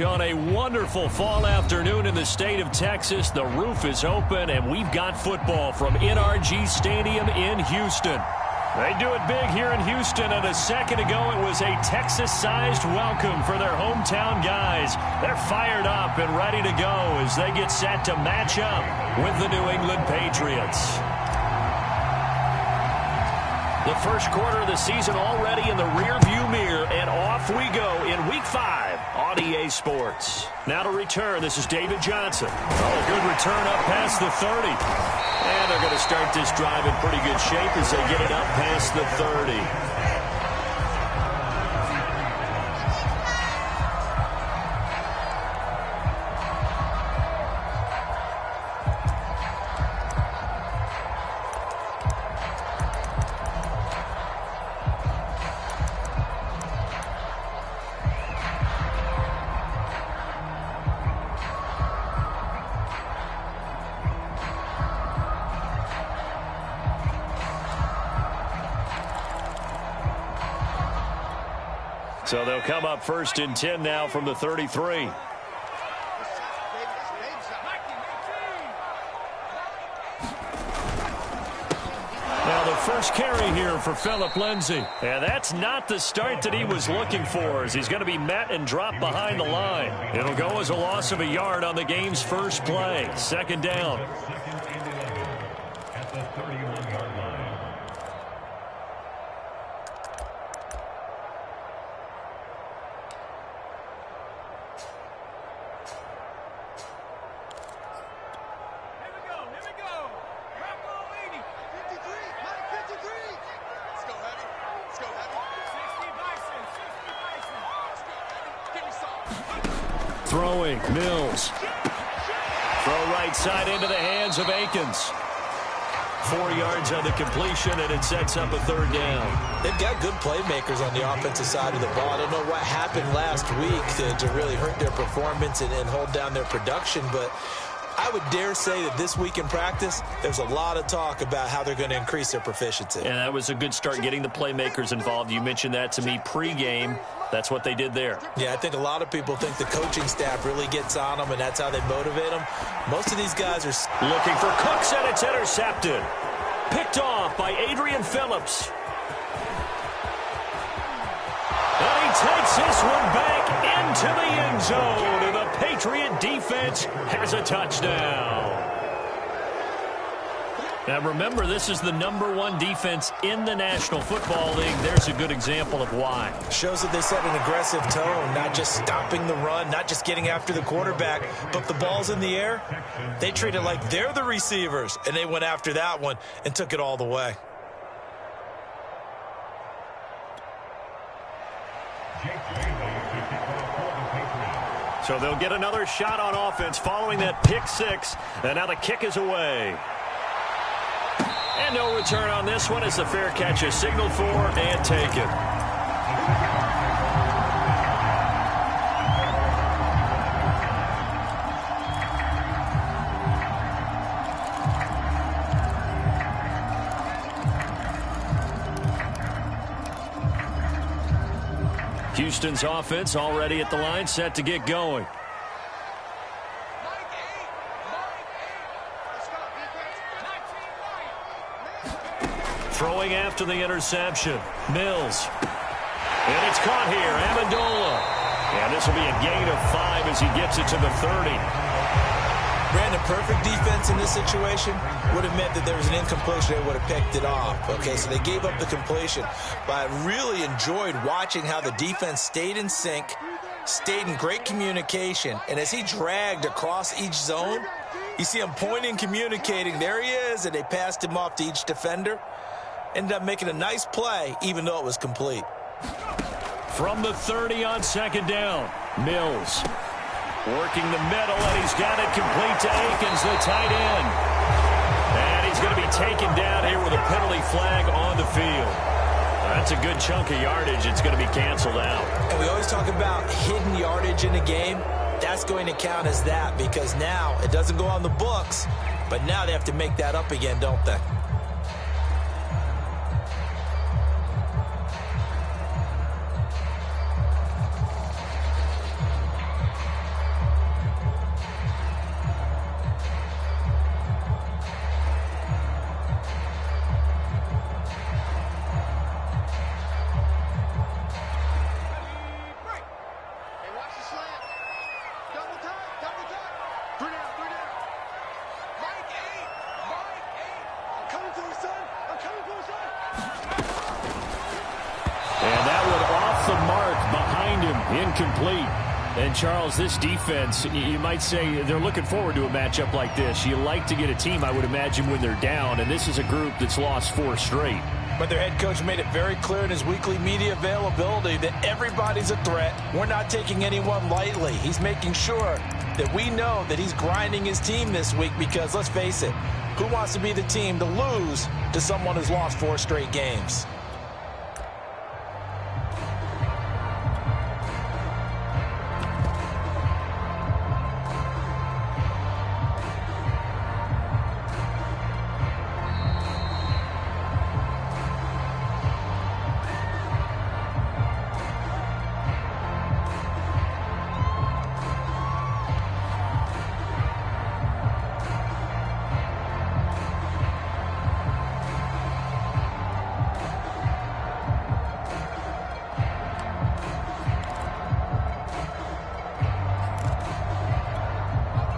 On a wonderful fall afternoon in the state of Texas, the roof is open, and we've got football from NRG Stadium in Houston. They do it big here in Houston, and a second ago it was a Texas-sized welcome for their hometown guys. They're fired up and ready to go as they get set to match up with the New England Patriots. The first quarter of the season already in the rearview mirror, and off we go in Week 5 on EA Sports. Now to return, this is David Johnson. Oh, good return up past the 30. And they're going to start this drive in pretty good shape as they get it up past the 30. So they'll come up first and 10 now from the 33. Now the first carry here for Phillip Lindsay. And that's not the start that he was looking for, as he's going to be met and dropped behind the line. It'll go as a loss of a yard on the game's first play. Second down. At the 31-yard line. Throwing, Mills. Throw right side into the hands of Akins. 4 yards on the completion, and it sets up a third down. They've got good playmakers on the offensive side of the ball. I don't know what happened last week to really hurt their performance and hold down their production, but I would dare say that this week in practice, there's a lot of talk about how they're going to increase their proficiency. And that was a good start, getting the playmakers involved. You mentioned that to me pregame. That's what they did there. Yeah, I think a lot of people think the coaching staff really gets on them, and that's how they motivate them. Most of these guys are looking for Cooks, and it's intercepted. Picked off by Adrian Phillips. And he takes this one back into the end zone, and the Patriot defense has a touchdown. Now remember, this is the #1 defense in the National Football League. There's a good example of why. Shows that they set an aggressive tone, not just stopping the run, not just getting after the quarterback, but the ball's in the air. They treat it like they're the receivers, and they went after that one and took it all the way. So they'll get another shot on offense following that pick six, and now the kick is away. And no return on this one as the fair catch is signaled for and taken. Houston's offense already at the line, set to get going. Throwing after the interception. Mills. And it's caught here. Amendola. And this will be a gain of 5 as he gets it to the 30. Brandon, perfect defense in this situation would have meant that there was an incompletion. They would have picked it off. Okay, so they gave up the completion. But I really enjoyed watching how the defense stayed in sync, stayed in great communication. And as he dragged across each zone, you see him pointing, communicating. There he is, and they passed him off to each defender. Ended up making a nice play, even though it was complete. From the 30 on second down, Mills working the middle, and he's got it complete to Akins, the tight end. And he's going to be taken down here with a penalty flag on the field. That's a good chunk of yardage. It's going to be canceled out. And we always talk about hidden yardage in a game. That's going to count as that, because now it doesn't go on the books, but now they have to make that up again, don't they? Incomplete. And, Charles, this defense, you might say they're looking forward to a matchup like this. You like to get a team, I would imagine, when they're down, and this is a group that's lost 4 straight. But their head coach made it very clear in his weekly media availability that everybody's a threat. We're not taking anyone lightly. He's making sure that we know that he's grinding his team this week because, let's face it, who wants to be the team to lose to someone who's lost 4 straight games?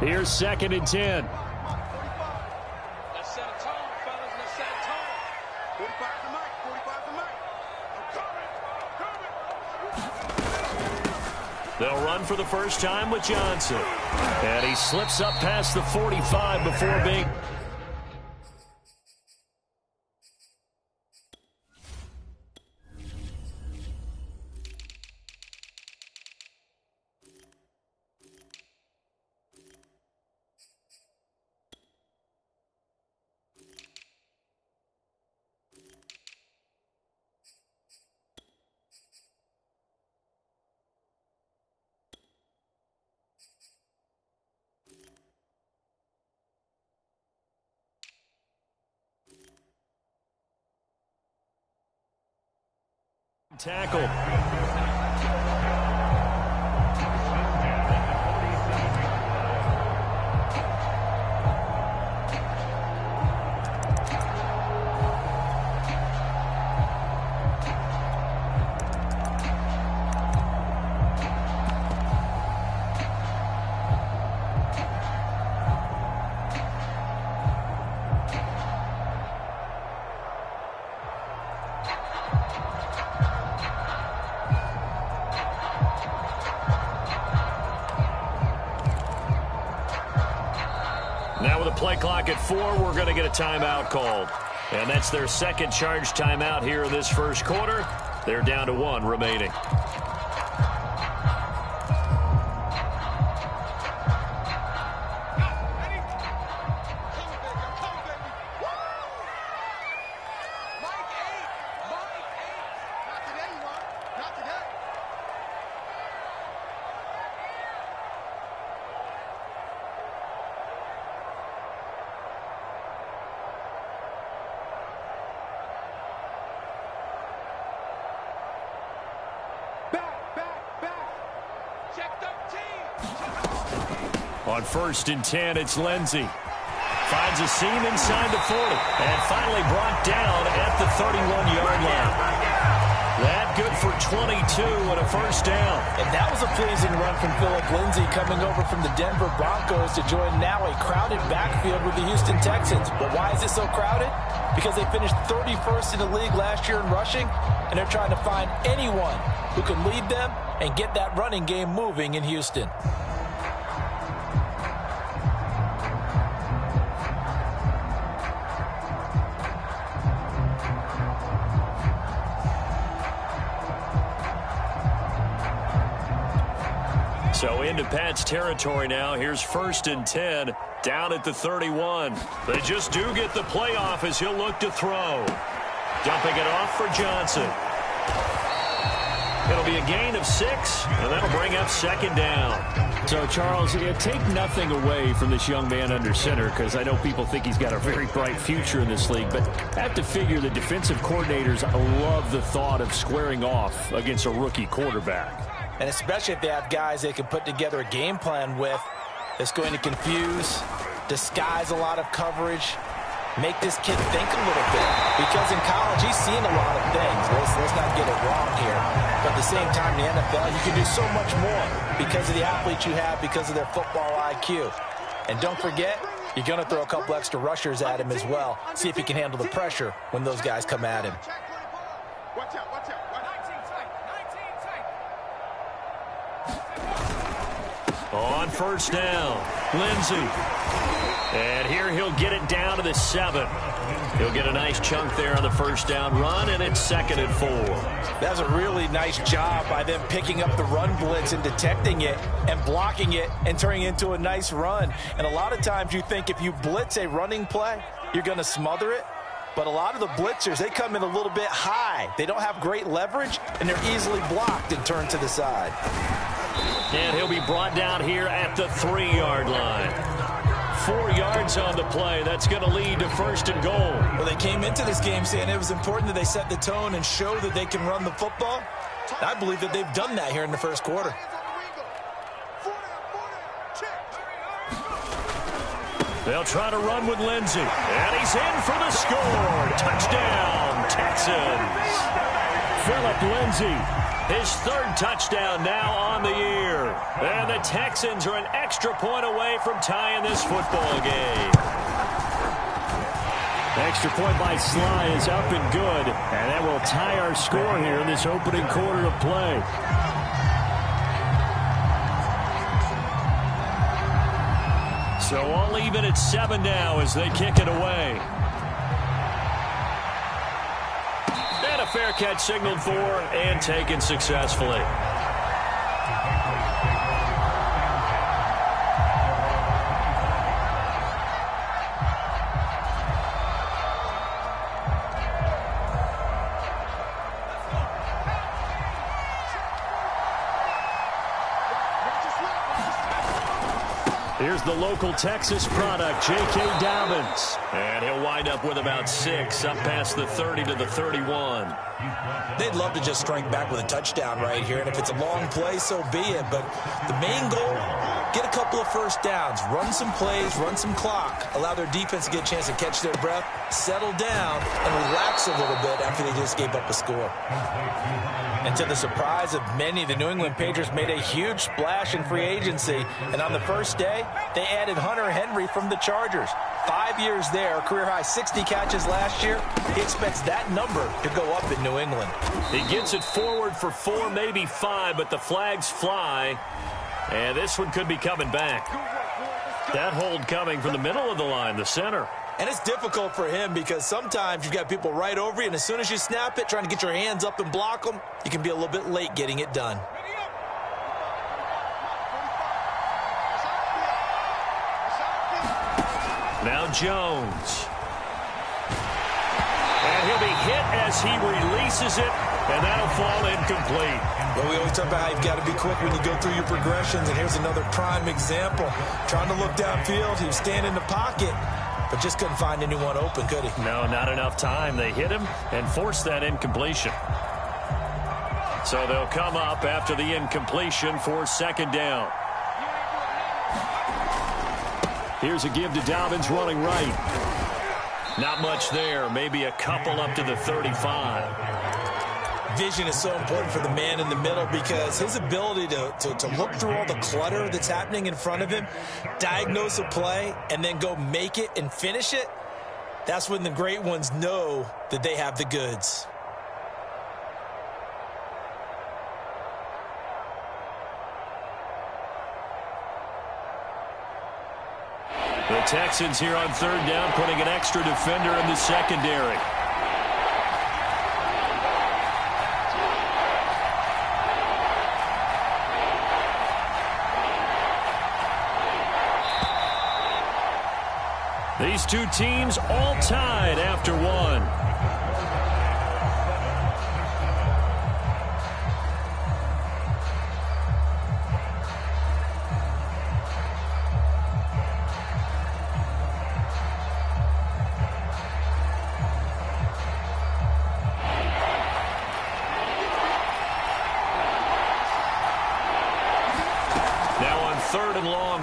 Here's 2nd and 10. Let's set a tone, fellas. Let's set a tone. 45 to Mike. 45 to Mike. They'll run for the first time with Johnson. And he slips up past the 45 before being... tackle. Now with a play clock at 4, we're going to get a timeout called. And that's their second charge timeout here in this first quarter. They're down to 1 remaining. On 1st and 10, it's Lindsey. Finds a seam inside the 40. And finally brought down at the 31-yard line. That good for 22 and a first down. And that was a pleasing run from Phillip Lindsay coming over from the Denver Broncos to join now a crowded backfield with the Houston Texans. But why is it so crowded? Because they finished 31st in the league last year in rushing, and they're trying to find anyone who can lead them and get that running game moving in Houston. So into Pat's territory now. Here's 1st and 10 down at the 31. They just do get the playoff as he'll look to throw. Dumping it off for Johnson. It'll be a gain of 6, and that'll bring up 2nd down. So, Charles, take nothing away from this young man under center, because I know people think he's got a very bright future in this league, but I have to figure the defensive coordinators love the thought of squaring off against a rookie quarterback. And especially if they have guys they can put together a game plan with that's going to confuse, disguise a lot of coverage, make this kid think a little bit. Because in college, he's seen a lot of things. Let's not get it wrong here. But at the same time, in the NFL, you can do so much more because of the athletes you have, because of their football IQ. And don't forget, you're going to throw a couple extra rushers at him as well. See if he can handle the pressure when those guys come at him. Watch out, watch out. On first down, Lindsey. And here he'll get it down to the 7. He'll get a nice chunk there on the first down run, and it's 2nd and 4. That's a really nice job by them picking up the run blitz and detecting it and blocking it and turning it into a nice run. And a lot of times you think if you blitz a running play, you're going to smother it. But a lot of the blitzers, they come in a little bit high. They don't have great leverage, and they're easily blocked and turned to the side. And he'll be brought down here at the 3-yard line. 4 yards on the play. That's going to lead to 1st and goal. Well, they came into this game saying it was important that they set the tone and show that they can run the football. I believe that they've done that here in the first quarter. They'll try to run with Lindsey. And he's in for the score. Touchdown, Texans. Phillip Lindsey, his 3rd touchdown now on the year. And the Texans are an extra point away from tying this football game. Extra point by Sly is up and good. And that will tie our score here in this opening quarter of play. So all even at 7 now as they kick it away. And a fair catch signaled for and taken successfully. Here's the local Texas product, J.K. Dobbins. And he'll wind up with about 6, up past the 30 to the 31. They'd love to just strike back with a touchdown right here, and if it's a long play, so be it. But the main goal, get a couple of first downs, run some plays, run some clock, allow their defense to get a chance to catch their breath, settle down, and relax a little bit after they just gave up a score. And to the surprise of many, the New England Patriots made a huge splash in free agency. And on the first day, they added Hunter Henry from the Chargers. 5 years there, career-high 60 catches last year. He expects that number to go up in New England. He gets it forward for 4, maybe 5, but the flags fly. And this one could be coming back. That hold coming from the middle of the line, the center. And it's difficult for him because sometimes you've got people right over you, and as soon as you snap it, trying to get your hands up and block them, you can be a little bit late getting it done. Now Jones. And he'll be hit as he releases it, and that'll fall incomplete. Well, we always talk about how you've got to be quick when you go through your progressions, and here's another prime example. Trying to look downfield, he was standing in the pocket, but just couldn't find anyone open, could he? No, not enough time. They hit him and forced that incompletion. So they'll come up after the incompletion for 2nd down. Here's a give to Dobbins running right. Not much there. Maybe a couple up to the 35. Vision is so important for the man in the middle because his ability to look through all the clutter that's happening in front of him, diagnose a play, and then go make it and finish it, that's when the great ones know that they have the goods. The Texans here on 3rd down, putting an extra defender in the secondary. These two teams all tied after 1.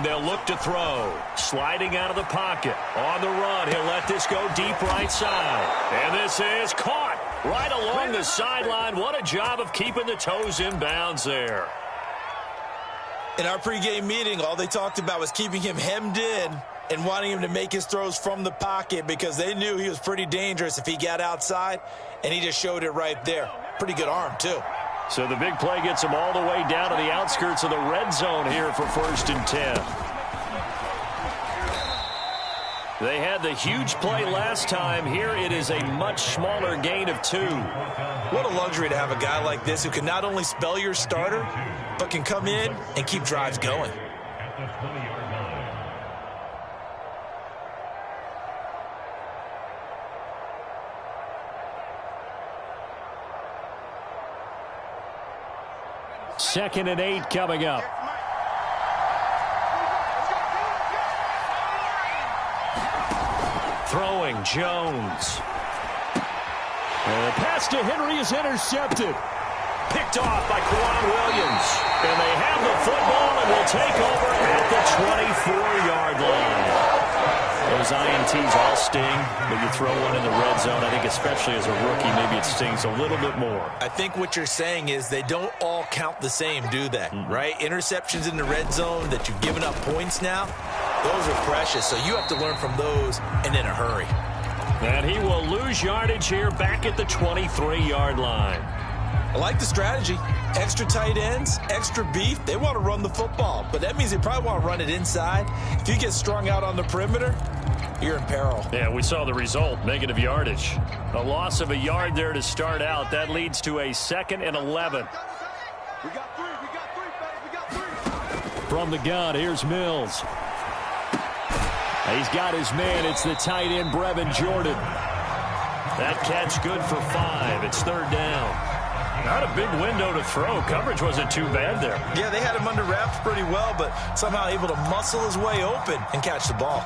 They'll look to throw. Sliding out of the pocket. On the run. He'll let this go deep right side. And this is caught right along the sideline. What a job of keeping the toes in bounds there. In our pregame meeting, all they talked about was keeping him hemmed in and wanting him to make his throws from the pocket because they knew he was pretty dangerous if he got outside, and he just showed it right there. Pretty good arm, too. So the big play gets them all the way down to the outskirts of the red zone here for 1st and 10. They had the huge play last time. Here it is a much smaller gain of 2. What a luxury to have a guy like this who can not only spell your starter, but can come in and keep drives going. Second and 8 coming up. Throwing Jones. And the pass to Henry is intercepted. Picked off by Kwan Williams. And they have the football and will take over at the 24-yard line. Those INTs all sting, but you throw one in the red zone, I think especially as a rookie, maybe it stings a little bit more. I think what you're saying is they don't all count the same, do they? Right? Interceptions in the red zone that you've given up points now, those are precious, so you have to learn from those and in a hurry. And he will lose yardage here back at the 23-yard line. I like the strategy. Extra tight ends, extra beef. They want to run the football, but that means they probably want to run it inside. If you get strung out on the perimeter, you're in peril. Yeah, we saw the result, negative yardage. A loss of a yard there to start out. That leads to a 2nd and 11. We got three, fellas, we got three. From the gun, here's Mills. He's got his man. It's the tight end, Brevin Jordan. That catch good for 5. It's 3rd down. Not a big window to throw. Coverage wasn't too bad there. Yeah, they had him under wraps pretty well, but somehow able to muscle his way open and catch the ball.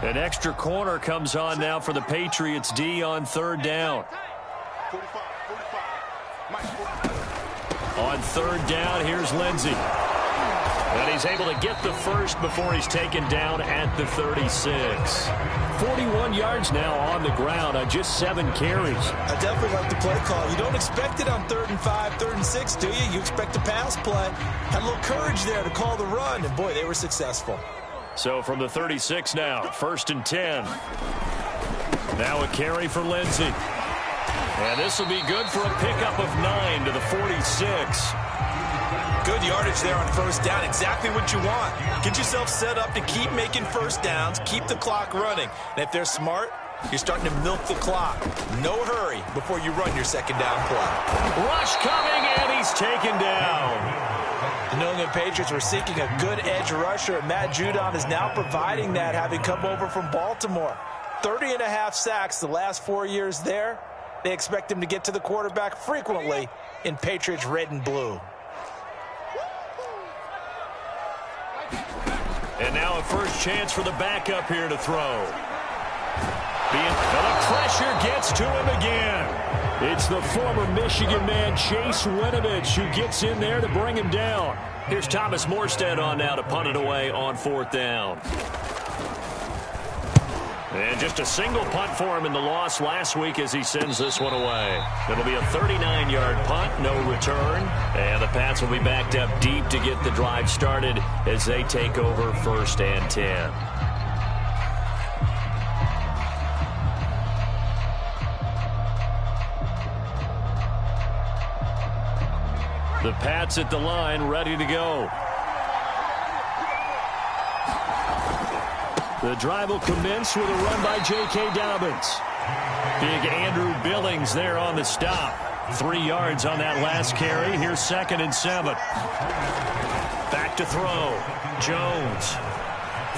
An extra corner comes on now for the Patriots D on 3rd down. 45. On 3rd down, here's Lindsey. And he's able to get the first before he's taken down at the 36. 41 yards now on the ground on just 7 carries. I definitely like the play call. You don't expect it on 3rd and 5, 3rd and 6, do you? You expect a pass play. Had a little courage there to call the run, and boy, they were successful. So from the 36 now, 1st and 10. Now a carry for Lindsey. And this will be good for a pickup of 9 to the 46. Good yardage there on 1st down. Exactly what you want. Get yourself set up to keep making 1st downs, keep the clock running. And if they're smart, you're starting to milk the clock. No hurry before you run your 2nd down play. Rush coming, and he's taken down. The New England Patriots were seeking a good edge rusher, and Matt Judon is now providing that, having come over from Baltimore. 30.5 sacks the last 4 years there. They expect him to get to the quarterback frequently in Patriots red and blue. And now a first chance for the backup here to throw. The pressure gets to him again. It's the former Michigan man, Chase Winovich, who gets in there to bring him down. Here's Thomas Morstead on now to punt it away on 4th down. And just a single punt for him in the loss last week as he sends this one away. It'll be a 39-yard punt, no return. And the Pats will be backed up deep to get the drive started as they take over 1st and 10. The Pats at the line, ready to go. The drive will commence with a run by J.K. Dobbins. Big Andrew Billings there on the stop. 3 yards on that last carry. Here's 2nd and 7. Back to throw. Jones.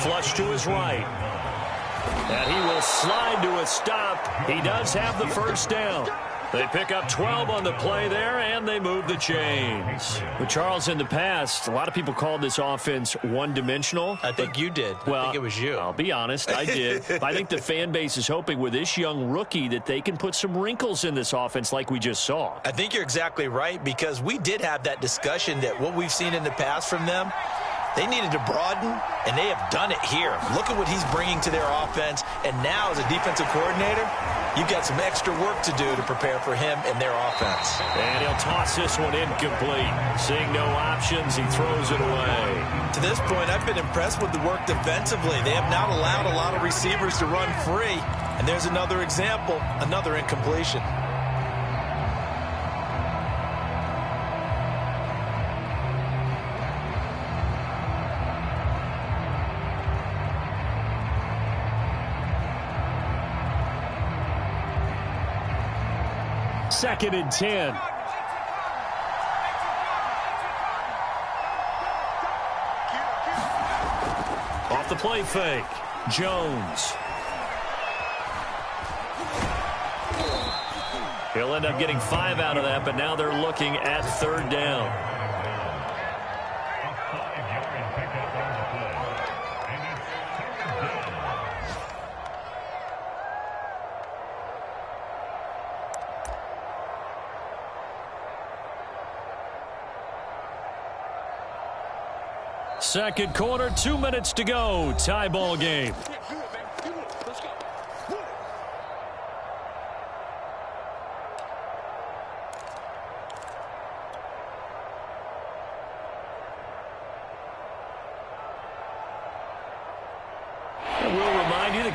Flush to his right. And he will slide to a stop. He does have the first down. They pick up 12 on the play there, and they move the chains. But Charles, in the past, a lot of people called this offense one-dimensional. I think you did. Well, I think it was you. I'll be honest, I did. I think the fan base is hoping with this young rookie that they can put some wrinkles in this offense like we just saw. I think you're exactly right, because we did have that discussion that what we've seen in the past from them, They needed to broaden, and they have done it here. Look at what he's bringing to their offense. And now, as a defensive coordinator, you've got some extra work to do to prepare for him and their offense. And he'll toss this one incomplete. Seeing no options, he throws it away. To this point, I've been impressed with the work defensively. They have not allowed a lot of receivers to run free. And there's another example, another incompletion. Second and 10. Off the play fake. Jones. He'll end up getting 5 out of that, but now they're looking at third down. Second quarter, 2 minutes to go. Tie ball game.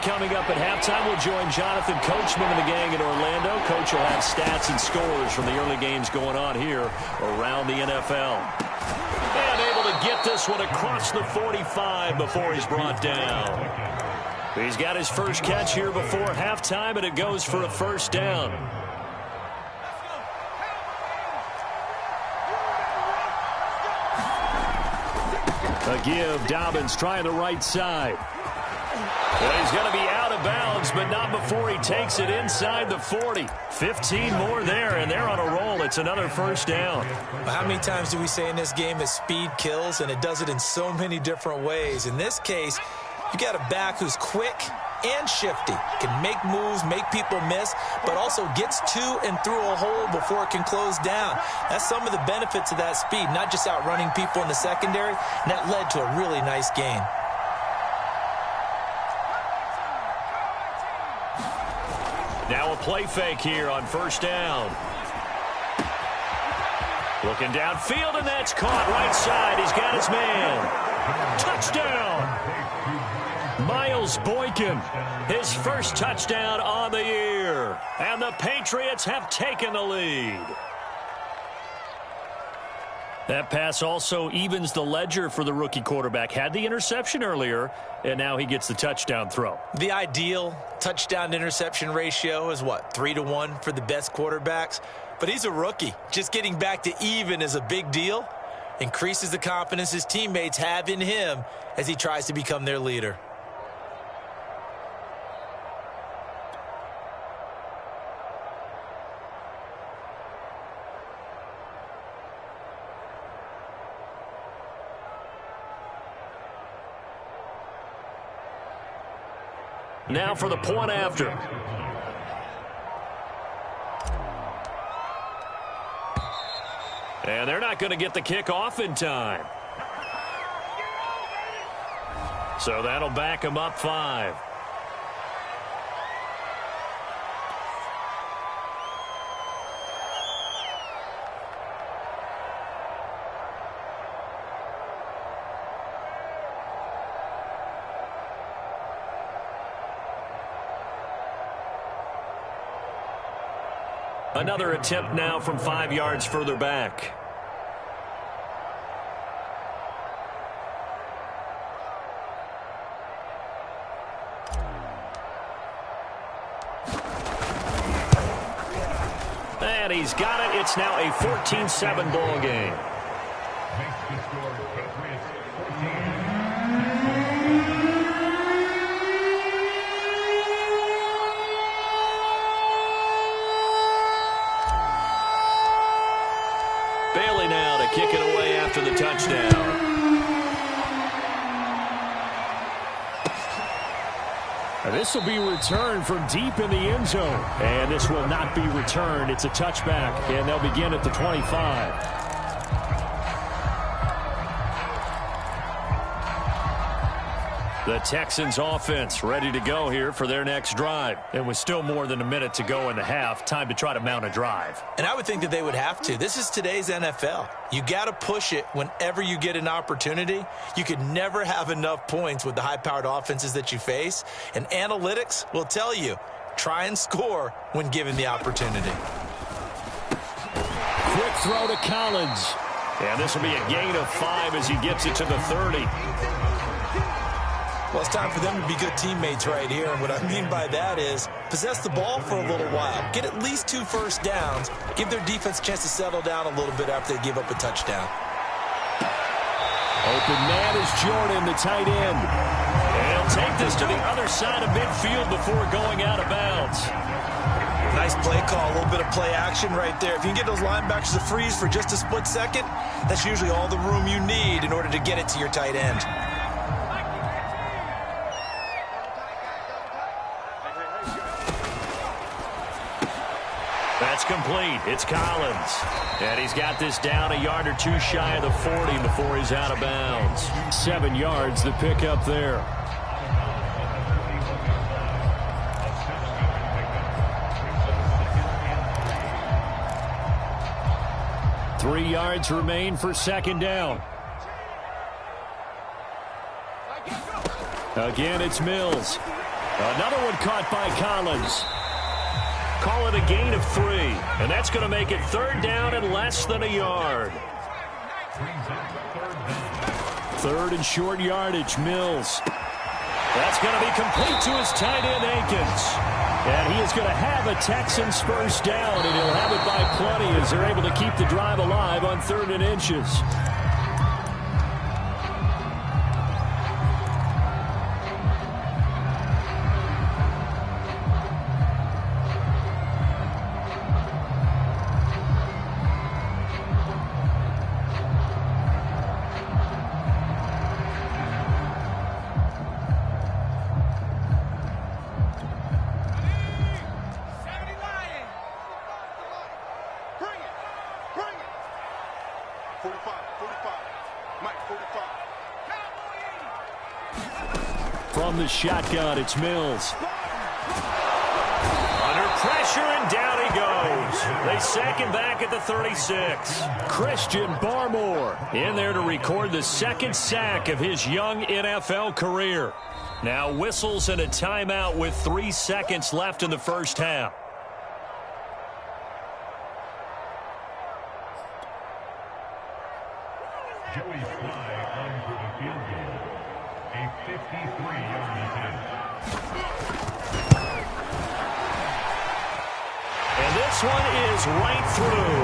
Coming up at halftime, we'll join Jonathan Coachman and the gang in Orlando. Coach will have stats and scores from the early games going on here around the NFL. And able to get this one across the 45 before he's brought down. He's got his first catch here before halftime, and it goes for a first down. A give, Dobbins trying the right side. Well, he's going to be out of bounds, but not before he takes it inside the 40. 15 more there, and they're on a roll. It's another first down. Well, how many times do we say in this game that speed kills, and it does it in so many different ways? In this case, you got a back who's quick and shifty, can make moves, make people miss, but also gets to and through a hole before it can close down. That's some of the benefits of that speed, not just outrunning people in the secondary, and that led to a really nice gain. Now a play fake here on first down. Looking downfield, and that's caught right side. He's got his man. Touchdown. Miles Boykin, his first touchdown on the year. And the Patriots have taken the lead. That pass also evens the ledger for the rookie quarterback. Had the interception earlier, and now he gets the touchdown throw. The ideal touchdown-interception ratio is, what, 3-to-1 for the best quarterbacks? But he's a rookie. Just getting back to even is a big deal. Increases the confidence his teammates have in him as he tries to become their leader. Now for the point after. And they're not going to get the kickoff in time. So that'll back them up 5. Another attempt now from 5 yards further back. And he's got it. It's now a 14-7 ball game. Bailey now to kick it away after the touchdown. This will be returned from deep in the end zone. And this will not be returned. It's a touchback, and they'll begin at the 25. The Texans offense ready to go here for their next drive. And with still more than a minute to go in the half, time to try to mount a drive. And I would think that they would have to. This is today's NFL. You got to push it whenever you get an opportunity. You could never have enough points with the high-powered offenses that you face. And analytics will tell you, try and score when given the opportunity. Quick throw to Collins. And this will be a gain of 5 as he gets it to the 30. Well, it's time for them to be good teammates right here. And what I mean by that is possess the ball for a little while. Get at least 2 first downs. Give their defense a chance to settle down a little bit after they give up a touchdown. Open man is Jordan, the tight end. And he'll take this to the other side of midfield before going out of bounds. Nice play call, a little bit of play action right there. If you can get those linebackers to freeze for just a split second, that's usually all the room you need in order to get it to your tight end. That's complete. It's Collins. And he's got this down a yard or 2 shy of the 40 before he's out of bounds. 7 yards, the pickup there. Three yards remain for second down. Again, it's Mills. Another one caught by Collins. Call it a gain of 3, and that's going to make it third down and less than a yard. Third and short yardage, Mills. That's going to be complete to his tight end, Akins. And he is going to have a Texans first down, and he'll have it by plenty as they're able to keep the drive alive on 3rd and inches. From the shotgun, it's Mills. Under pressure, and down he goes. They sack him back at the 36. Christian Barmore in there to record the second sack of his young NFL career. Now whistles and a timeout with 3 seconds left in the first half. Joey Sly on for the field goal. A 53-yard attempt. And this one is right through.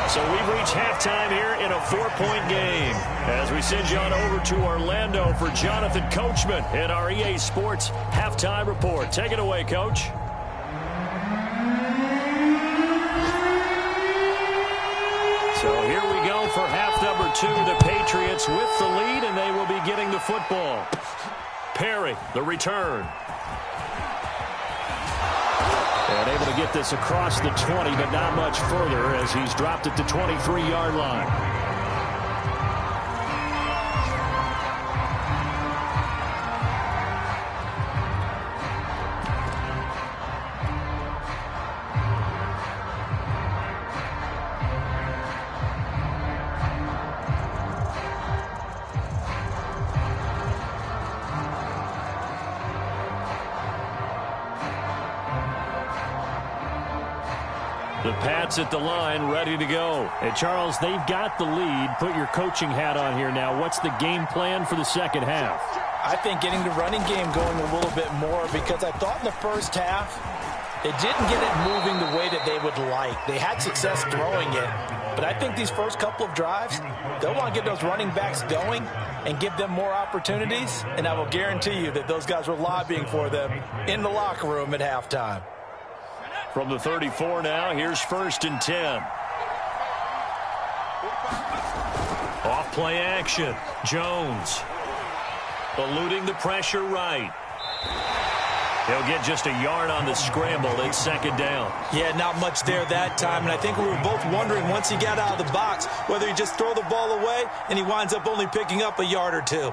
So we've reached halftime here in a 4-point game. As we send you on over to Orlando for Jonathan Coachman in our EA Sports Halftime Report. Take it away, Coach. So here we go for half number 2. The Patriots with the lead, and they will be getting the football. Perry, the return. And able to get this across the 20, but not much further as he's dropped at the 23-yard line. The Pats at the line, ready to go. And, Charles, they've got the lead. Put your coaching hat on here now. What's the game plan for the second half? I think getting the running game going a little bit more, because I thought in the first half they didn't get it moving the way that they would like. They had success throwing it, but I think these first couple of drives, they'll want to get those running backs going and give them more opportunities, and I will guarantee you that those guys were lobbying for them in the locker room at halftime. From the 34 now, here's 1st and 10. Off play action. Jones eluding the pressure right. He'll get just a yard on the scramble. It's second down. Yeah, not much there that time, and I think we were both wondering once he got out of the box whether he just throw the ball away and he winds up only picking up a yard or 2.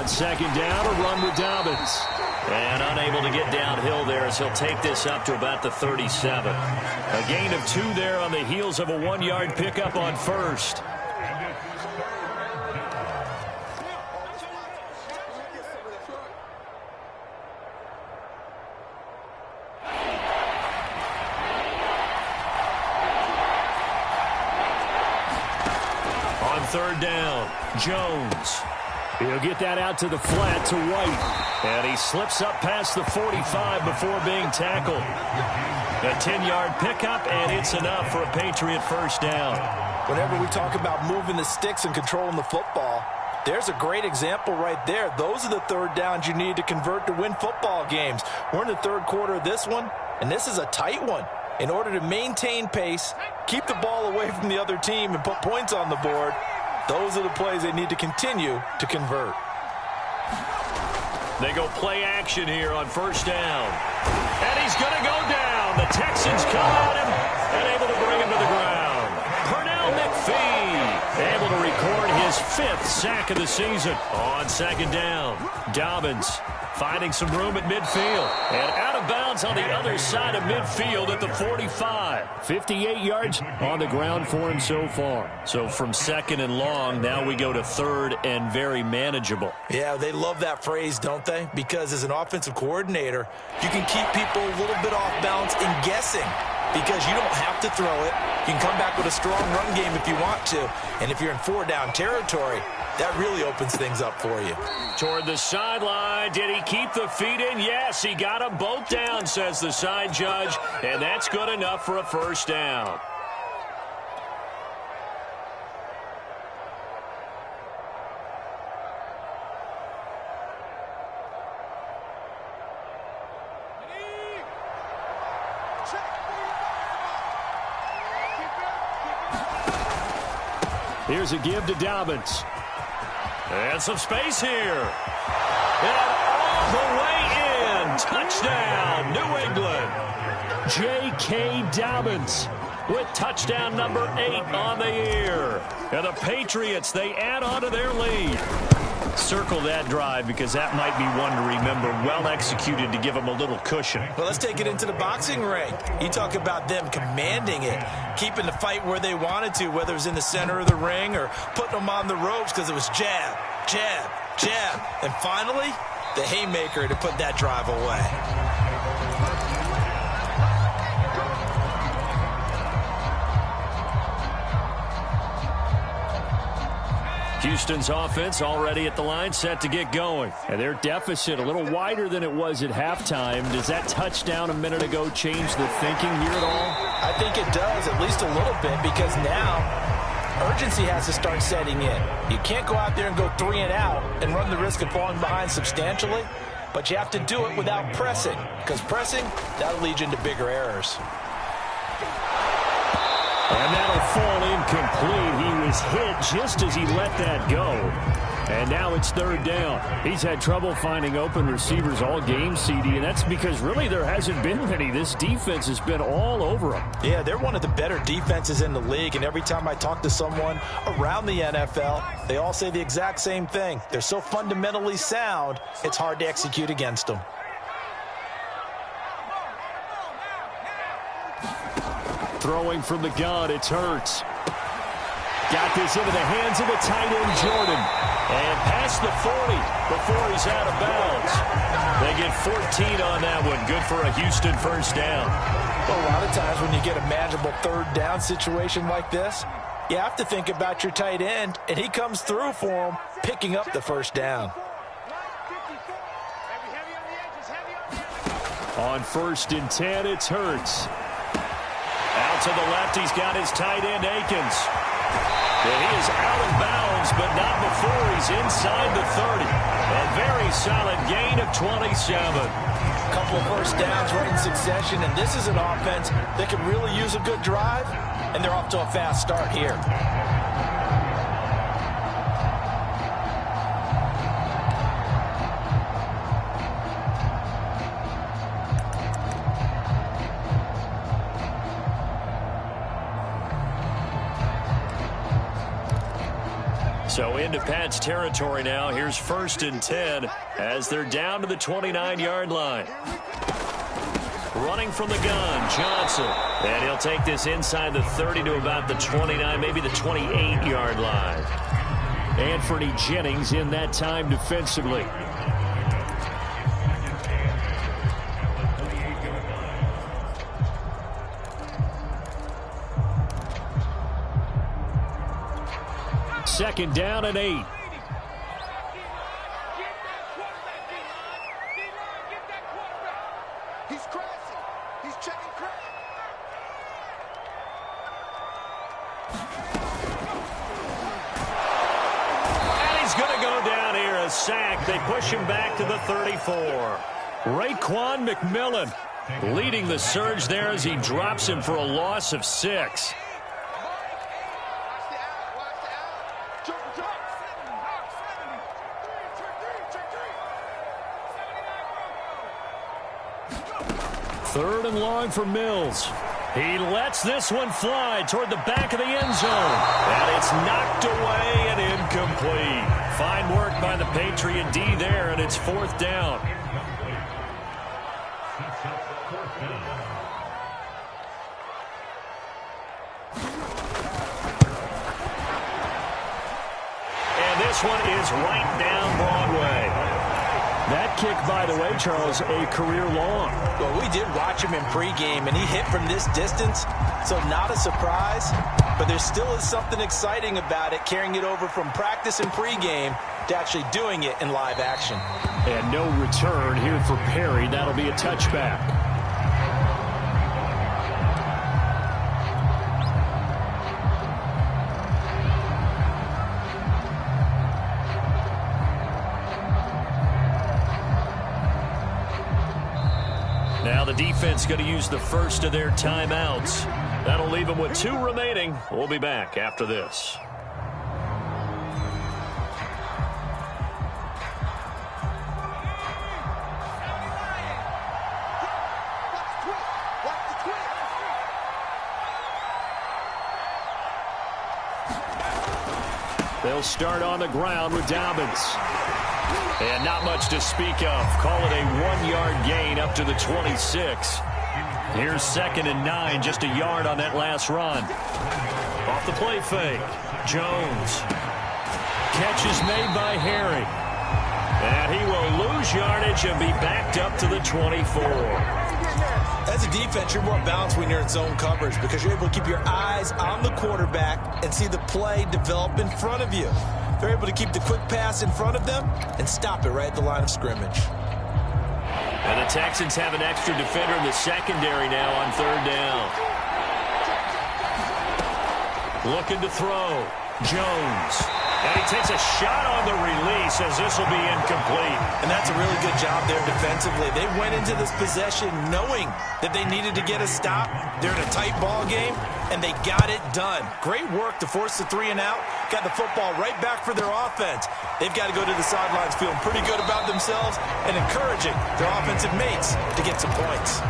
on second down, a run with Dobbins. And unable to get downhill there as he'll take this up to about the 37. A gain of 2 there on the heels of a 1-yard pickup on first. On third down, Jones. He'll get that out to the flat to White. And he slips up past the 45 before being tackled. A 10-yard pickup, and it's enough for a Patriot first down. Whenever we talk about moving the sticks and controlling the football, there's a great example right there. Those are the third downs you need to convert to win football games. We're in the third quarter of this one, and this is a tight one. In order to maintain pace, keep the ball away from the other team, and put points on the board, those are the plays they need to continue to convert. They go play action here on first down. And he's going to go down. The Texans come at him and able to bring him to the ground. Pernell McPhee able to record his 5th sack of the season on second down. Dobbins finding some room at midfield. And out of bounds on the other side of midfield at the 45. 58 yards on the ground for him so far. So from second and long, now we go to third and very manageable. Yeah, they love that phrase, don't they? Because as an offensive coordinator, you can keep people a little bit off balance and guessing. Because you don't have to throw it. You can come back with a strong run game if you want to. And if you're in 4-down territory, that really opens things up for you. Toward the sideline. Did he keep the feet in? Yes, he got them both down, says the side judge. And that's good enough for a first down. Here's a give to Dobbins. And some space here. And all the way in. Touchdown, New England. J.K. Dobbins with touchdown number 8 on the year. And the Patriots, they add on to their lead. Circle that drive because that might be one to remember. Well executed to give them a little cushion. Well, let's take it into the boxing ring. You talk about them commanding it, keeping the fight where they wanted to, whether it was in the center of the ring or putting them on the ropes because it was jab, jab, jab. And finally, the haymaker to put that drive away. Houston's offense already at the line, set to get going. And their deficit a little wider than it was at halftime. Does that touchdown a minute ago change the thinking here at all? I think it does, at least a little bit, because now urgency has to start setting in. You can't go out there and go 3 and out and run the risk of falling behind substantially, but you have to do it without pressing, because pressing, that'll lead you into bigger errors. And that'll fall incomplete. He was hit just as he let that go. And now it's third down. He's had trouble finding open receivers all game, CD, and that's because really there hasn't been many. This defense has been all over him. Yeah, they're one of the better defenses in the league, and every time I talk to someone around the NFL, they all say the exact same thing. They're so fundamentally sound, it's hard to execute against them. Throwing from the gun, it's Hurts. Got this into the hands of the tight end, Jordan. And past the 40 before he's out of bounds. They get 14 on that one. Good for a Houston first down. Well, a lot of times when you get a manageable third down situation like this, you have to think about your tight end, and he comes through for him, picking up the first down. On 1st and 10, it's Hurts. Out to the left, he's got his tight end, Akins. And he is out of bounds, but not before he's inside the 30. A very solid gain of 27. A couple of first downs right in succession, and this is an offense that could really use a good drive, and they're off to a fast start here. So into Pat's territory now. Here's 1st and 10 as they're down to the 29-yard line. Running from the gun, Johnson. And he'll take this inside the 30 to about the 29, maybe the 28-yard line. Anthony Jennings in that time defensively. Second down and 8. He's crashing. He's checking crash. And he's going to go down here, a sack. They push him back to the 34. Raekwon McMillan leading the surge there as he drops him for a loss of 6. Third and long for Mills. He lets this one fly toward the back of the end zone. And it's knocked away and incomplete. Fine work by the Patriot D there, and it's 4th down. And this one is right down Broadway. That kick, by the way, Charles, a career long. Well, we did watch him in pregame, and he hit from this distance, so not a surprise. But there still is something exciting about it, carrying it over from practice and pregame to actually doing it in live action. And no return here for Perry. That'll be a touchback. Now the defense going to use the first of their timeouts. That'll leave them with 2 remaining. We'll be back after this. They'll start on the ground with Dobbins. And not much to speak of. Call it a 1-yard gain up to the 26. Here's 2nd and 9, just a yard on that last run. Off the play fake. Jones. Catch is made by Harry. And he will lose yardage and be backed up to the 24. As a defense, you're more balanced when you're in zone coverage because you're able to keep your eyes on the quarterback and see the play develop in front of you. They're able to keep the quick pass in front of them and stop it right at the line of scrimmage. And the Texans have an extra defender in the secondary now on 3rd down. Looking to throw. Jones. And he takes a shot on the release as this will be incomplete. And that's a really good job there defensively. They went into this possession knowing that they needed to get a stop. They're in a tight ball game, and they got it done. Great work to force the 3 and out. Got the football right back for their offense. They've got to go to the sidelines feeling pretty good about themselves and encouraging their offensive mates to get some points.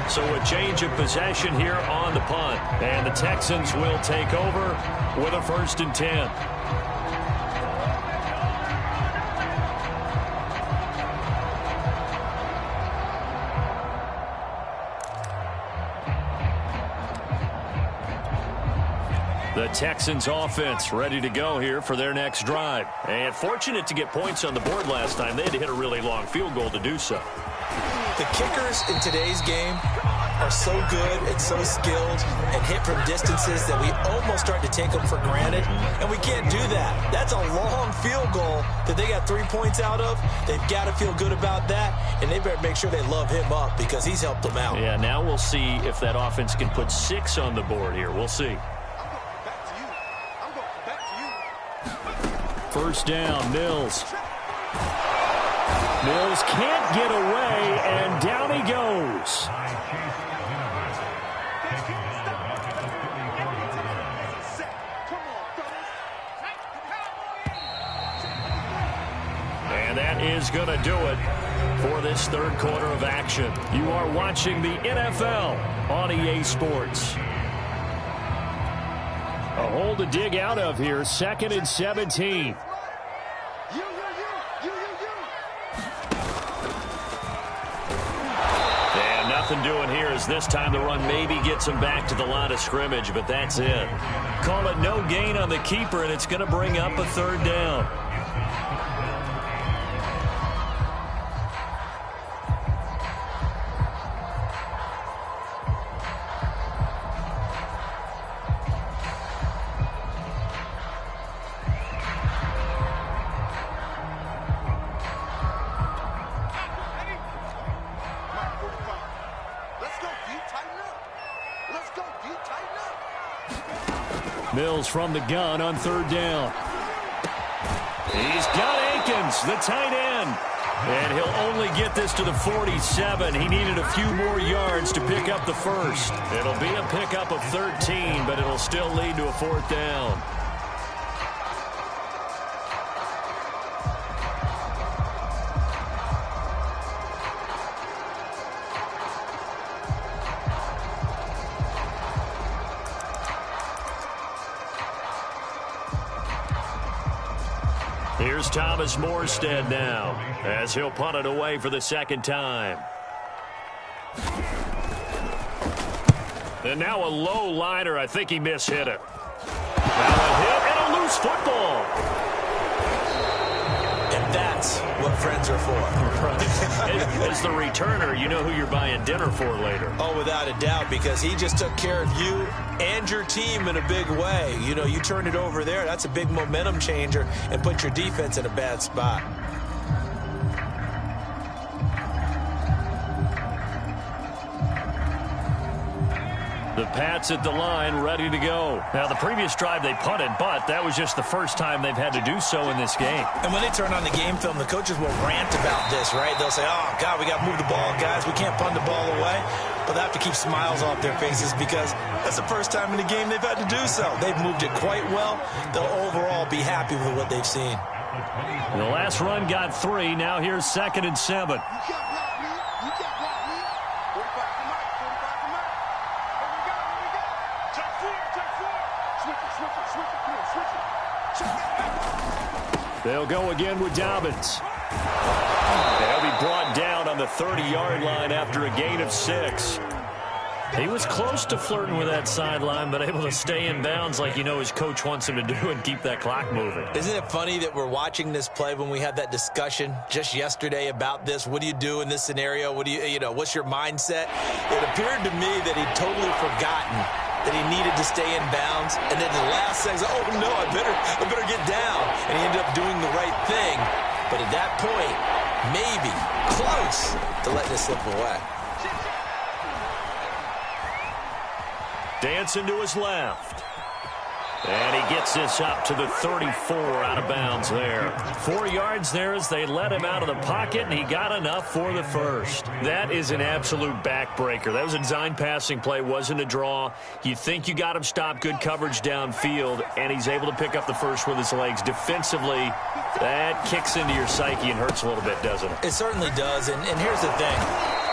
So a change of possession here on the punt. And the Texans will take over with a 1st and 10. The Texans offense ready to go here for their next drive. And fortunate to get points on the board last time. They had to hit a really long field goal to do so. The kickers in today's game are so good and so skilled and hit from distances that we almost start to take them for granted, and we can't do that. That's a long field goal that they got 3 points out of. They've got to feel good about that, and they better make sure they love him up because he's helped them out. Yeah, now we'll see if that offense can put 6 on the board here. We'll see. First down, Mills. Mills can't get away, and down he goes. And that is going to do it for this 3rd quarter of action. You are watching the NFL on EA Sports. A hole to dig out of here. 2nd and 17. And nothing doing here as this time the run maybe gets him back to the line of scrimmage, but that's it. Call it no gain on the keeper, and it's going to bring up a 3rd down. Mills from the gun on 3rd down. He's got Akins, the tight end. And he'll only get this to the 47. He needed a few more yards to pick up the first. It'll be a pickup of 13, but it'll still lead to a 4th down. Here's Thomas Morstead now as he'll punt it away for the 2nd time. And now a low liner. I think he mishit it. Now a hit and a loose football. And that's what friends are for. As the returner, you know who you're buying dinner for later. Oh, without a doubt, because he just took care of you and your team in a big way. You know, you turned it over there. That's a big momentum changer and put your defense in a bad spot. The Pats at the line, ready to go. Now, the previous drive they punted, but that was just the first time they've had to do so in this game. And when they turn on the game film, the coaches will rant about this, right? They'll say, oh, God, we got to move the ball, guys. We can't punt the ball away. But they have to keep smiles off their faces because that's the first time in the game they've had to do so. They've moved it quite well. They'll overall be happy with what they've seen. The last run got 3. Now here's 2nd and 7. They'll go again with Dobbins. They'll be brought down on the 30-yard line after a gain of 6. He was close to flirting with that sideline, but able to stay in bounds like you know his coach wants him to do and keep that clock moving. Isn't it funny that we're watching this play when we had that discussion just yesterday about this? What do you do in this scenario? What do you know, what's your mindset? It appeared to me that he'd totally forgotten that he needed to stay in bounds, and then the last second, oh no, I better get down, and he ended up doing the right thing. But at that point, maybe close to letting this slip away. Dancing to his left. And he gets this up to the 34 out of bounds there. 4 yards there as they let him out of the pocket, and he got enough for the first. That is an absolute backbreaker. That was a design passing play, wasn't a draw. You think you got him stopped, good coverage downfield, and he's able to pick up the first with his legs. Defensively, that kicks into your psyche and hurts a little bit, doesn't it? It certainly does, and here's the thing.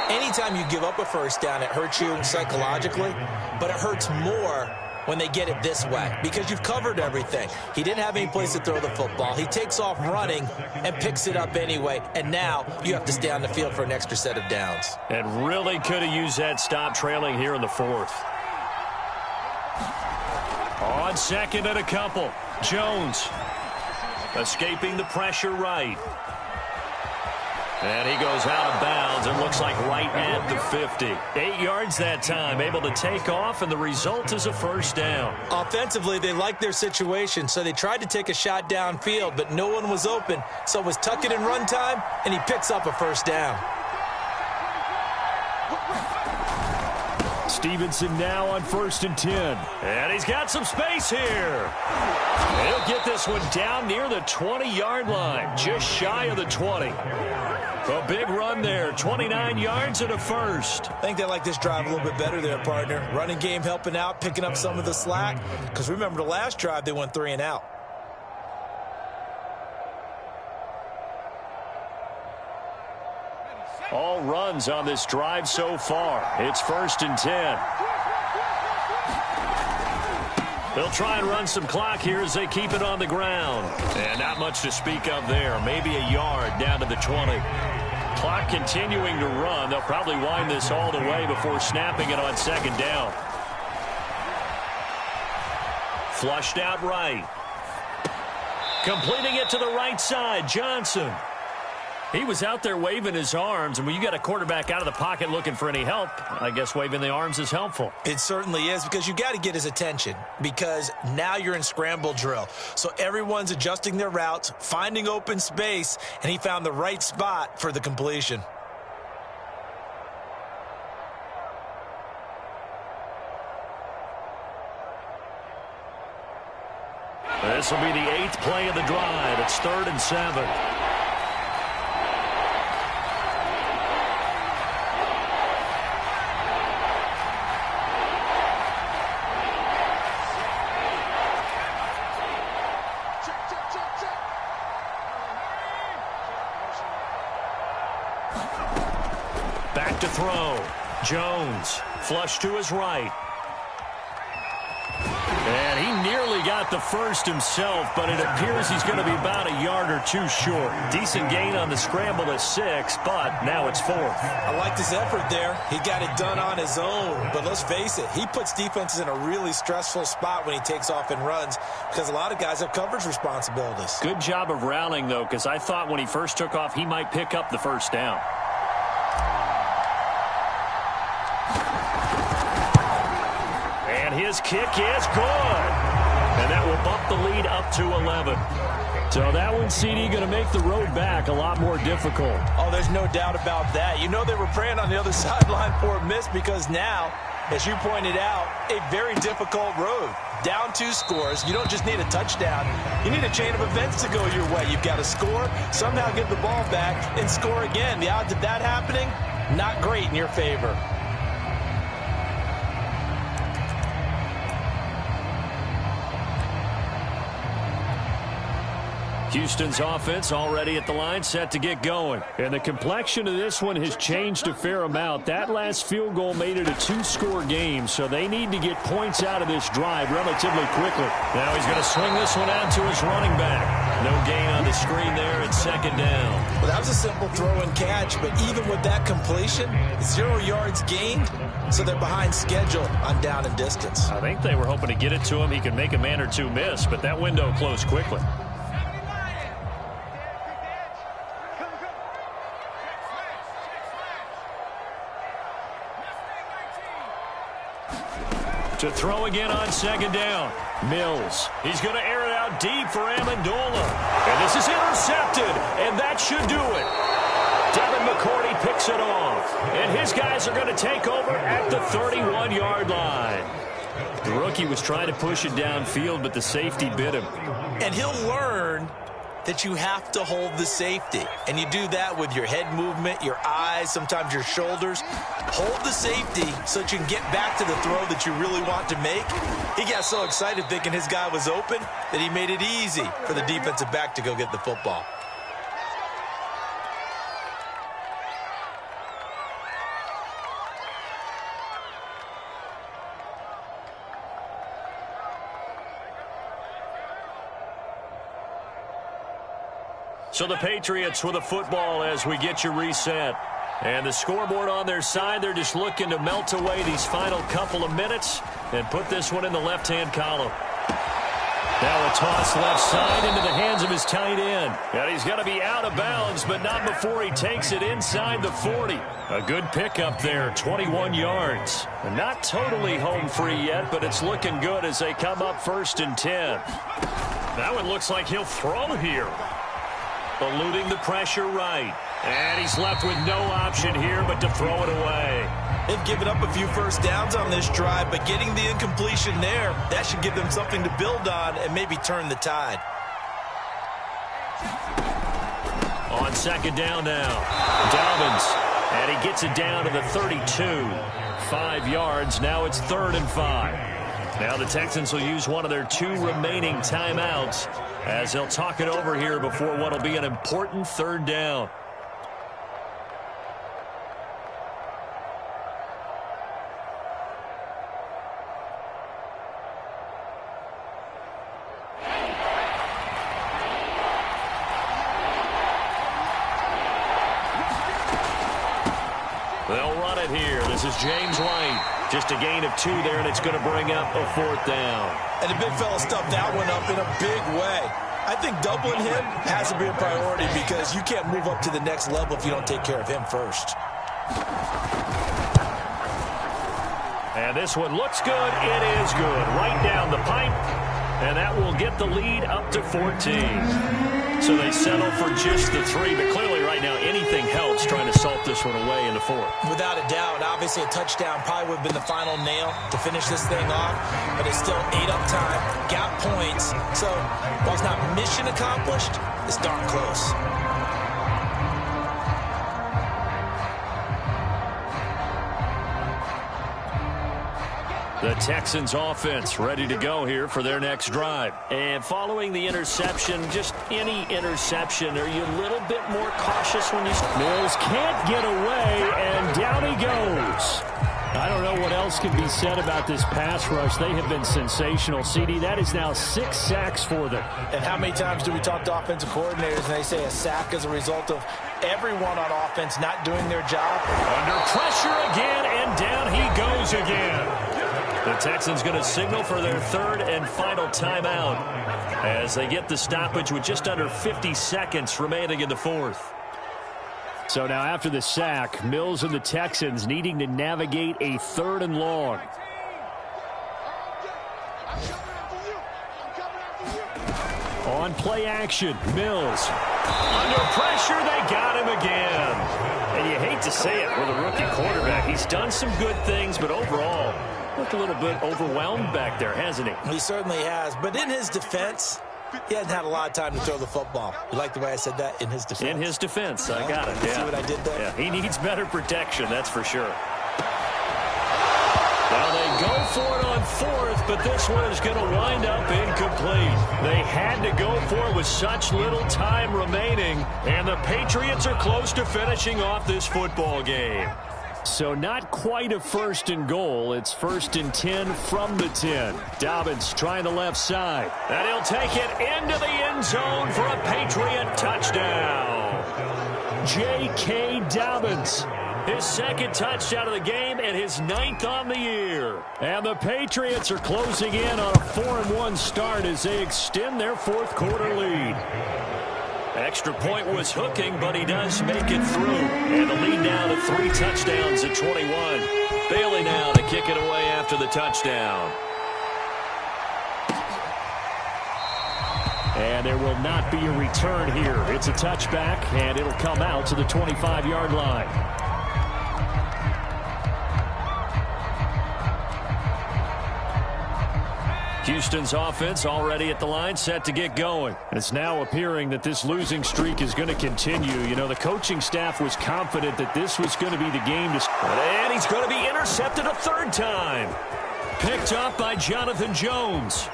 Anytime you give up a first down, it hurts you psychologically, but it hurts more when they get it this way because you've covered everything. He didn't have any place to throw the football. He takes off running and picks it up anyway, and now you have to stay on the field for an extra set of downs. And really could have used that stop trailing here in the 4th. On 2nd and a couple, Jones escaping the pressure right. And he goes out of bounds and looks like right at the 50. 8 yards that time, able to take off, and the result is a first down. Offensively, they liked their situation, so they tried to take a shot downfield, but no one was open. So it was tuck it in run time, and he picks up a first down. Stevenson now on 1st and 10. And he's got some space here. He'll get this one down near the 20-yard line, just shy of the 20. A big run there, 29 yards and a first. I think they like this drive a little bit better there, partner. Running game helping out, picking up some of the slack. Because remember the last drive, they went 3 and out. All runs on this drive so far. It's 1st and 10. They'll try and run some clock here as they keep it on the ground. And not much to speak of there. Maybe a yard down to the 20. Clock continuing to run. They'll probably wind this all the way before snapping it on second down. Flushed out right. Completing it to the right side, Johnson. He was out there waving his arms, and when you got a quarterback out of the pocket looking for any help, I guess waving the arms is helpful. It certainly is, because you got to get his attention, because now you're in scramble drill. So everyone's adjusting their routes, finding open space, and he found the right spot for the completion. This will be the 8th play of the drive. It's 3rd and 7. Back to throw. Jones, flush to his right. And he nearly got the first himself, but it appears he's going to be about a yard or two short. Decent gain on the scramble to 6, but now it's 4th. I liked his effort there. He got it done on his own. But let's face it, he puts defenses in a really stressful spot when he takes off and runs, because a lot of guys have coverage responsibilities. Good job of rallying, though, because I thought when he first took off, he might pick up the first down. And his kick is good. And that will bump the lead up to 11. So that one, CD, going to make the road back a lot more difficult. Oh, there's no doubt about that. You know they were praying on the other sideline for a miss, because now, as you pointed out, a very difficult road. Down 2 scores. You don't just need a touchdown. You need a chain of events to go your way. You've got to score, somehow get the ball back, and score again. The odds of that happening, not great in your favor. Houston's offense already at the line, set to get going. And the complexion of this one has changed a fair amount. That last field goal made it a 2-score game, so they need to get points out of this drive relatively quickly. Now he's going to swing this one out to his running back. No gain on the screen there, and 2nd down. Well, that was a simple throw and catch, but even with that completion, 0 yards gained, so they're behind schedule on down and distance. I think they were hoping to get it to him. He could make a man or two miss, but that window closed quickly. To throw again on 2nd down. Mills. He's going to air it out deep for Amendola. And this is intercepted, and that should do it. Devin McCourty picks it off. And his guys are going to take over at the 31-yard line. The rookie was trying to push it downfield, but the safety bit him. And he'll learn that you have to hold the safety. And you do that with your head movement, your eyes, sometimes your shoulders. Hold the safety so that you can get back to the throw that you really want to make. He got so excited thinking his guy was open that he made it easy for the defensive back to go get the football. So the Patriots with a football as we get you reset. And the scoreboard on their side, they're just looking to melt away these final couple of minutes and put this one in the left-hand column. Now a toss left side into the hands of his tight end. And he's going to be out of bounds, but not before he takes it inside the 40. A good pickup there, 21 yards. And not totally home free yet, but it's looking good as they come up 1st and 10. That one looks like he'll throw here. Eluding the pressure right. And he's left with no option here but to throw it away. They've given up a few first downs on this drive, but getting the incompletion there, that should give them something to build on and maybe turn the tide. On 2nd down now, Dobbins. And he gets it down to the 32. 5 yards. Now it's 3rd and 5. Now the Texans will use one of their 2 remaining timeouts as they'll talk it over here before what will be an important 3rd down. They'll run it here. This is James White. Just a gain of 2 there, and it's going to bring up a 4th down. And the big fella stuffed that one up in a big way. I think doubling him has to be a priority because you can't move up to the next level if you don't take care of him first. And this one looks good. It is good. Right down the pipe. And that will get the lead up to 14. So they settle for just the 3. But clearly right now anything helps trying to salt this one away in the 4th. Without a doubt. Obviously a touchdown probably would have been the final nail to finish this thing off. But it's still ate up time. Got points. So while it's not mission accomplished, it's darn close. The Texans offense ready to go here for their next drive. And following the interception, just any interception, are you a little bit more cautious when you... Mills can't get away, and down he goes. I don't know what else can be said about this pass rush. They have been sensational, CD. That is now 6 sacks for them. And how many times do we talk to offensive coordinators and they say a sack is a result of everyone on offense not doing their job? Under pressure again, and down he goes again. The Texans going to signal for their 3rd and final timeout as they get the stoppage with just under 50 seconds remaining in the 4th. So now after the sack, Mills and the Texans needing to navigate a 3rd and long. On play action, Mills. Under pressure, they got him again. And you hate to say it with a rookie quarterback. He's done some good things, but overall, looked a little bit overwhelmed back there, hasn't he? He certainly has. But in his defense, he hasn't had a lot of time to throw the football. You like the way I said that? In his defense. In his defense. I got it. Yeah. See what I did there? Yeah, he needs better protection, that's for sure. Now they go for it on 4th, but this one is going to wind up incomplete. They had to go for it with such little time remaining, and the Patriots are close to finishing off this football game. So not quite a 1st and goal. It's 1st and 10 from the 10. Dobbins trying the left side. And he'll take it into the end zone for a Patriot touchdown. J.K. Dobbins. His 2nd touchdown of the game and his 9th on the year. And the Patriots are closing in on a 4-1 start as they extend their 4th quarter lead. Extra point was hooking, but he does make it through. And the lead now to 3 touchdowns at 21. Bailey now to kick it away after the touchdown. And there will not be a return here. It's a touchback, and it'll come out to the 25-yard line. Houston's offense already at the line, set to get going. It's now appearing that this losing streak is going to continue. You know, the coaching staff was confident that this was going to be the game to... And he's going to be intercepted a 3rd time. Picked up by Jonathan Jones.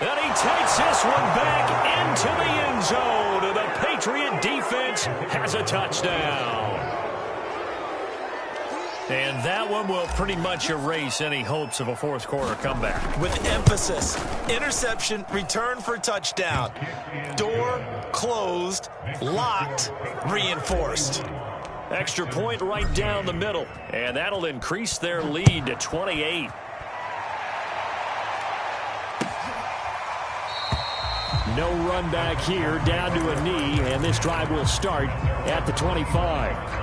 And he takes this one back into the end zone. And the Patriot defense has a touchdown. And that one will pretty much erase any hopes of a 4th quarter comeback. With emphasis, interception, return for touchdown. Door closed, locked, reinforced. Extra point right down the middle. And that'll increase their lead to 28. No run back here, down to a knee, and this drive will start at the 25.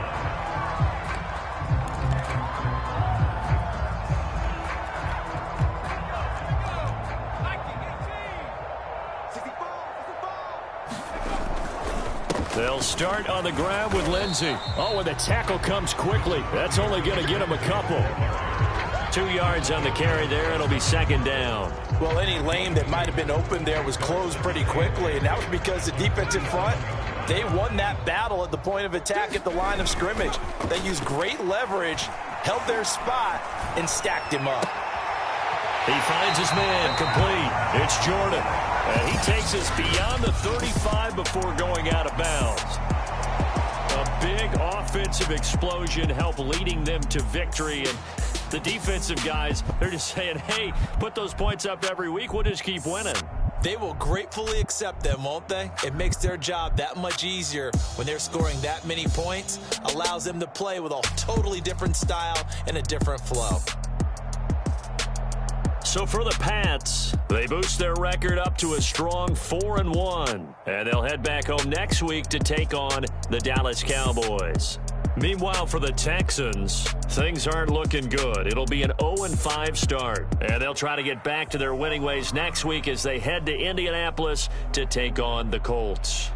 They'll start on the ground with Lindsey. Oh, and the tackle comes quickly. That's only going to get him a couple. 2 yards on the carry there. It'll be 2nd down. Well, any lane that might have been open there was closed pretty quickly, and that was because the defense in front, they won that battle at the point of attack at the line of scrimmage. They used great leverage, held their spot, and stacked him up. He finds his man complete. It's Jordan. And he takes us beyond the 35 before going out of bounds. A big offensive explosion helped leading them to victory. And the defensive guys, they're just saying, hey, put those points up every week. We'll just keep winning. They will gratefully accept them, won't they? It makes their job that much easier when they're scoring that many points, allows them to play with a totally different style and a different flow. So for the Pats, they boost their record up to a strong 4-1, and they'll head back home next week to take on the Dallas Cowboys. Meanwhile, for the Texans, things aren't looking good. It'll be an 0-5 start, and they'll try to get back to their winning ways next week as they head to Indianapolis to take on the Colts.